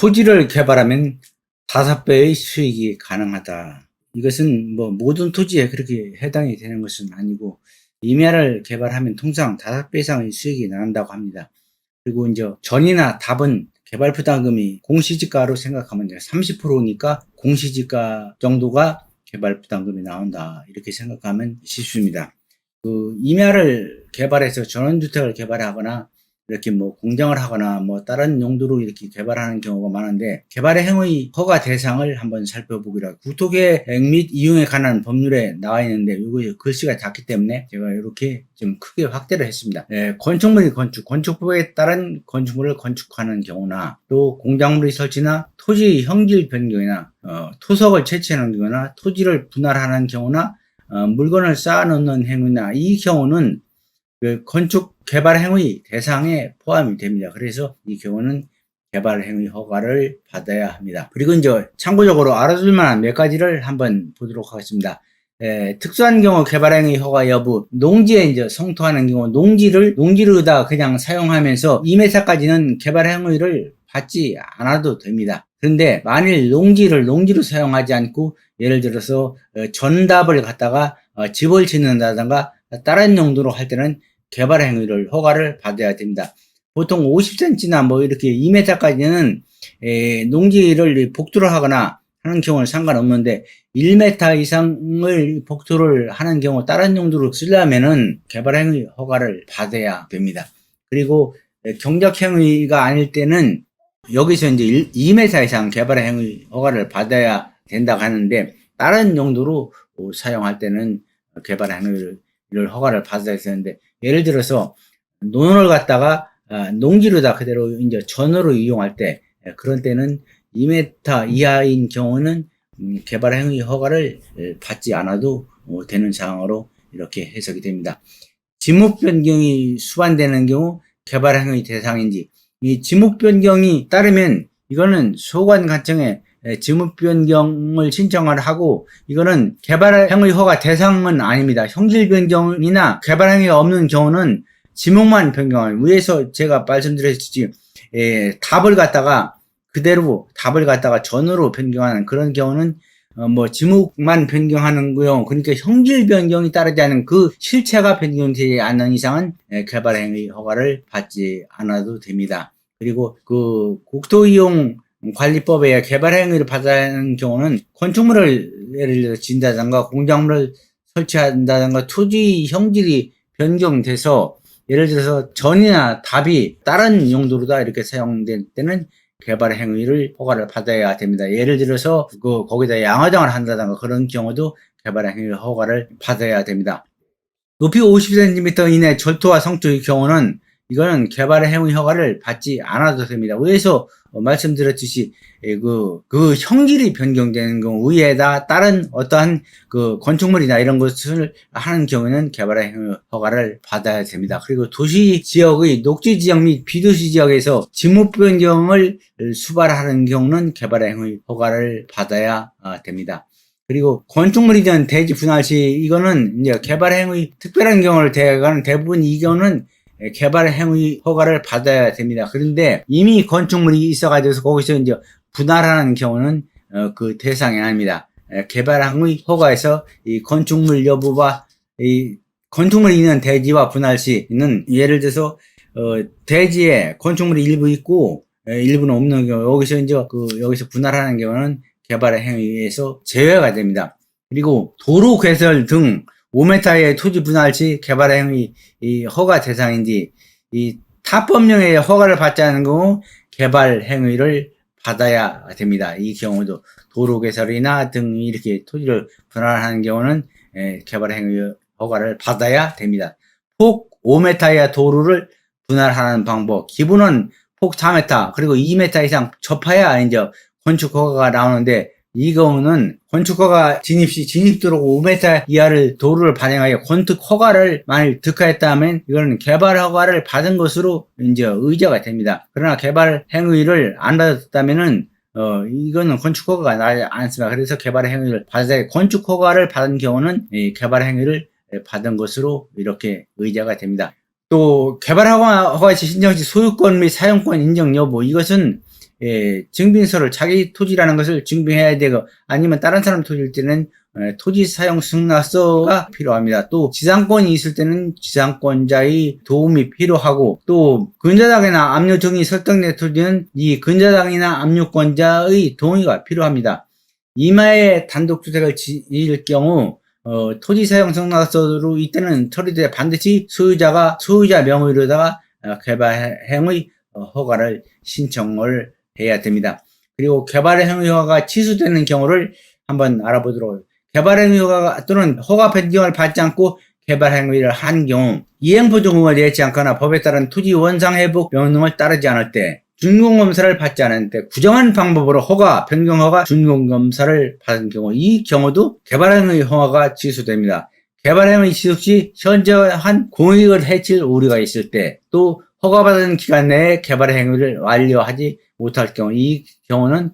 토지를 개발하면 5배의 수익이 가능하다. 이것은 뭐 모든 토지에 그렇게 해당이 되는 것은 아니고, 임야를 개발하면 통상 5배 이상의 수익이 나온다고 합니다. 그리고 이제 전이나 답은 개발 부담금이 공시지가로 생각하면 30%니까 공시지가 정도가 개발 부담금이 나온다. 이렇게 생각하면 쉽습니다. 임야를 개발해서 전원주택을 개발하거나 이렇게 뭐 공장을 하거나 뭐 다른 용도로 이렇게 개발하는 경우가 많은데, 개발의 행위 허가 대상을 한번 살펴보기로 하고, 국토계획 및 이용에 관한 법률에 나와 있는데 이거 글씨가 작기 때문에 제가 이렇게 좀 크게 확대를 했습니다. 건축물의 건축법에 따른 건축물을 건축하는 경우나, 또 공작물의 설치나 토지 형질 변경이나 토석을 채취하는 경우나, 토지를 분할하는 경우나, 물건을 쌓아놓는 행위나, 이 경우는 건축 개발 행위 대상에 포함이 됩니다. 그래서 이 경우는 개발 행위 허가를 받아야 합니다. 그리고 이제 참고적으로 알아둘 만한 몇 가지를 한번 보도록 하겠습니다. 특수한 경우 개발 행위 허가 여부, 농지에 이제 성토하는 경우 농지르다 그냥 사용하면서 2m까지는 개발 행위를 받지 않아도 됩니다. 그런데 만일 농지로 사용하지 않고, 예를 들어서 전답을 갖다가 집을 짓는다든가 다른 용도로 할 때는 개발 행위를 허가를 받아야 됩니다. 보통 50cm나 뭐 이렇게 2m까지는 농지를 복도를 하거나 하는 경우는 상관없는데, 1m 이상을 복도를 하는 경우 다른 용도로 쓰려면은 개발 행위 허가를 받아야 됩니다. 그리고 경작 행위가 아닐 때는 여기서 이제 2m 이상 개발 행위 허가를 받아야 된다고 하는데, 다른 용도로 사용할 때는 개발 행위를 허가를 받아야 되는데, 예를 들어서 논을 갖다가 농지로다 그대로 이제 전으로 이용할 때, 그런 때는 2m 이하인 경우는 개발 행위 허가를 받지 않아도 되는 상황으로 이렇게 해석이 됩니다. 지목 변경이 수반되는 경우 개발 행위 대상인지, 이 지목 변경이 따르면 이거는 소관관청에 지목 변경을 신청을 하고, 이거는 개발 행위 허가 대상은 아닙니다. 형질 변경이나 개발 행위가 없는 경우는 지목만 변경하는, 위에서 제가 말씀드렸듯이 답을 갖다가 전으로 변경하는 그런 경우는 뭐 지목만 변경하는 경우, 그러니까 형질 변경이 따르지 않은 그 실체가 변경되지 않는 이상은 개발 행위 허가를 받지 않아도 됩니다. 그리고 국토이용 관리법에 개발 행위를 받아야 하는 경우는 건축물을 예를 들어 짓는다든가 공작물을 설치한다든가 토지 형질이 변경돼서, 예를 들어서 전이나 답이 다른 용도로다 이렇게 사용될 때는 개발 행위를 허가를 받아야 됩니다. 예를 들어서 거기다 양화장을 한다든가 그런 경우도 개발 행위 허가를 받아야 됩니다. 높이 50cm 이내 절토와 성토의 경우는 이거는 개발 행위 허가를 받지 않아도 됩니다. 위에서 말씀드렸듯이 그 형질이 변경되는 경우, 위에다 다른 어떠한 건축물이나 이런 것을 하는 경우에는 개발 행위 허가를 받아야 됩니다. 그리고 도시 지역의 녹지 지역 및 비도시 지역에서 지목 변경을 수발하는 경우는 개발 행위 허가를 받아야 됩니다. 그리고 건축물이든 대지 분할 시, 이거는 이제 개발 행위 특별한 경우를 대하는 대부분 이 경우는 개발 행위 허가를 받아야 됩니다. 그런데 이미 건축물이 있어가지고 거기서 이제 분할하는 경우는 그 대상이 아닙니다. 개발 행위 허가에서 이 건축물 여부와 이 건축물이 있는 대지와 분할 시는, 예를 들어서 대지에 건축물이 일부 있고 일부는 없는 경우, 여기서 이제 여기서 분할하는 경우는 개발 행위에서 제외가 됩니다. 그리고 도로 개설 등 5m의 토지 분할 시 개발 행위 허가 대상인지, 이 타법령의 허가를 받지 않은 경우 개발 행위를 받아야 됩니다. 이 경우도 도로 개설이나 등 이렇게 토지를 분할하는 경우는 개발 행위 허가를 받아야 됩니다. 폭 5m의 도로를 분할하는 방법, 기본은 폭 4m 그리고 2m 이상 접해야 이제 건축 허가가 나오는데, 이 경우는 건축허가 진입시 진입도로 5m 이하를 도로를 발행하여 건축 허가를 만일 득하였다면 이거는 개발 허가를 받은 것으로 이제 의제가 됩니다. 그러나 개발 행위를 안 받았다면은 이거는 건축 허가가 나지 않습니다. 그래서 개발 행위를 받아야, 건축 허가를 받은 경우는 이 개발 행위를 받은 것으로 이렇게 의제가 됩니다. 또 개발 허가 신청 시 소유권 및 사용권 인정 여부, 이것은 증빙서를 자기 토지라는 것을 증빙해야 되고, 아니면 다른 사람 토지일 때는 토지 사용 승낙서가 필요합니다. 또 지상권이 있을 때는 지상권자의 도움이 필요하고, 또 근저당이나 압류 등이 설정된 토지는 이 근저당이나 압류권자의 동의가 필요합니다. 임야에 단독주택을 지을 경우 토지 사용 승낙서로 이때는 처리돼 반드시 소유자 명의로다가 개발행위 허가를 신청을 해야 됩니다. 그리고 개발행위 허가가 취소되는 경우를 한번 알아보도록. 개발행위 허가 또는 허가 변경을 받지 않고 개발행위를 한 경우, 이행보증금을 내지 않거나 법에 따른 토지 원상회복 명령을 따르지 않을 때, 준공검사를 받지 않을 때, 구정한 방법으로 허가, 변경허가, 준공검사를 받은 경우, 이 경우도 개발행위 허가가 취소됩니다. 개발행위 취소 시 현저한 공익을 해칠 우려가 있을 때, 또 허가받은 기간 내에 개발행위를 완료하지 못할 경우, 이 경우는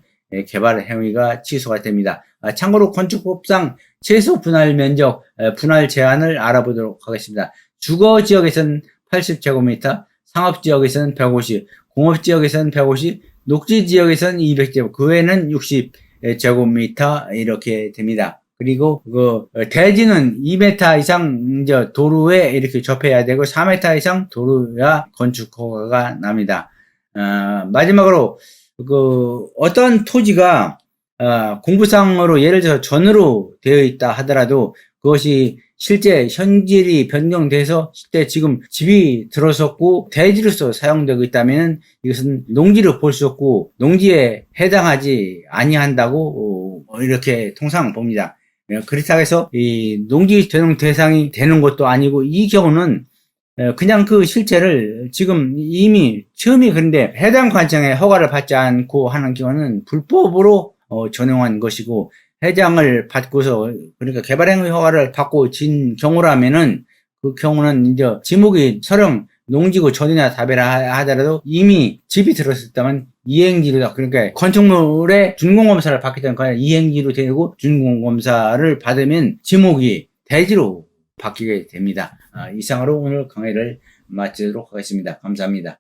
개발행위가 취소가 됩니다. 참고로 건축법상 최소 분할 면적, 분할 제한을 알아보도록 하겠습니다. 주거지역에서는 80제곱미터, 상업지역에서는 150, 공업지역에서는 150, 녹지지역에서는 200제곱, 그 외에는 60제곱미터 이렇게 됩니다. 그리고 대지는 2m 이상 도로에 이렇게 접해야 되고 4m 이상 도로야 건축 허가가 납니다. 마지막으로 어떤 토지가 공부상으로 예를 들어서 전으로 되어 있다 하더라도 그것이 실제 현질이 변경돼서 실제 지금 집이 들어섰고 대지로서 사용되고 있다면 이것은 농지로 볼 수 없고 농지에 해당하지 아니한다고 이렇게 통상 봅니다. 그렇다고 해서 이 농지 전용 대상이 되는 것도 아니고, 이 경우는 그냥 그 실체를 지금 이미 처음이 그런데 해당 관청에 허가를 받지 않고 하는 경우는 불법으로 전용한 것이고, 해당을 받고서 그러니까 개발행위 허가를 받고 진 경우라면은 그 경우는 이제 지목이 설령 농지고 전이나 답이라 하더라도 이미 집이 들어섰다면 이행지로, 그러니까 건축물의 준공검사를 받기 때문에 이행지로 되고 준공검사를 받으면 지목이 대지로 바뀌게 됩니다. 이상으로 오늘 강의를 마치도록 하겠습니다. 감사합니다.